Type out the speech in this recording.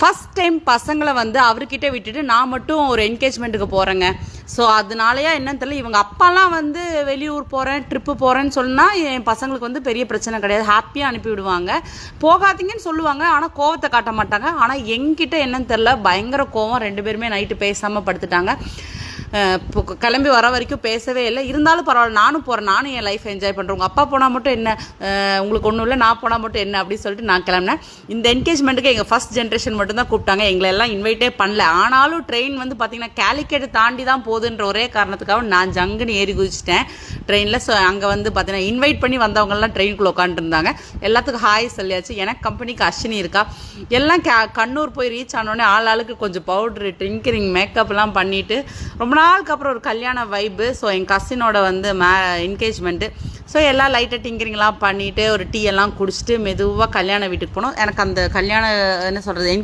First time பசங்களை வந்து அவர்கிட்ட விட்டுட்டு நான் மட்டும் ஒரு என்கேஜ்மெண்ட்டுக்கு போகிறேங்க. ஸோ அதனாலயா என்னன்னு தெரியல, இவங்க அப்பாலாம் வந்து வெளியூர் போகிறேன் ட்ரிப்பு போகிறேன்னு சொன்னால் என் பசங்களுக்கு வந்து பெரிய பிரச்சனை கிடையாது, ஹாப்பியாக அனுப்பிவிடுவாங்க. போகாதீங்கன்னு சொல்லுவாங்க, ஆனால் கோவத்தை காட்ட மாட்டாங்க. ஆனால் என்கிட்ட என்னன்னு தெரில, பயங்கர கோவம். 2 பேருமே நைட்டு பேசாமல் படுத்துட்டாங்க. கிளம்பி வர வரைக்கும் பேசவே இல்லை. இருந்தாலும் பரவாயில்ல, நானும் போகிறேன், நானும் என் லைஃப் என்ஜாய் பண்ணுறேன், உங்கள் அப்பா போனால் மட்டும் என்ன, உங்களுக்கு ஒன்றும் இல்லை, நான் போனால் மட்டும் என்ன அப்படின்னு சொல்லிட்டு நான் கிளம்பினேன். இந்த என்கேஜ்மெண்ட்டுக்கு எங்கள் ஃபஸ்ட் ஜென்ரேஷன் மட்டும்தான் கூப்பிட்டாங்க, எங்களை எல்லாம் இன்வைட்டே பண்ணல. ஆனாலும் ட்ரெயின் வந்து பார்த்திங்கன்னா கேலிக்கேட் தாண்டி தான் போகுதுன்ற ஒரே காரணத்துக்காக நான் ஜங்குன்னு ஏறி குதிச்சிட்டேன் ட்ரெயினில். ஸோ அங்கே வந்து பார்த்தீங்கன்னா இன்வைட் பண்ணி வந்தவங்கலாம் ட்ரெயினுக்குள்ளே உட்காந்துருந்தாங்க. எல்லாத்துக்கும் ஹாய் சொல்லியாச்சு. எனக்கு கம்பெனிக்கு அஸ்வினி இருக்கா. எல்லாம் கண்ணூர் போய் ரீச் ஆனோடனே ஆளுக்கு கொஞ்சம் பவுட்ரு, ட்ரிங்கரிங், மேக்கப்லாம் பண்ணிவிட்டு ரொம்ப நாளுக்கு அப்புறம் ஒரு கல்யாண வைப்பு. ஸோ என் கசினோட வந்து என்கேஜ்மெண்ட்டு. ஸோ எல்லாம் லைட்டாக டிங்கரிங்லாம் பண்ணிவிட்டு ஒரு டீ எல்லாம் குடிச்சிட்டு மெதுவாக கல்யாண வீட்டுக்கு போனோம். எனக்கு அந்த கல்யாணம் என்ன சொல்கிறது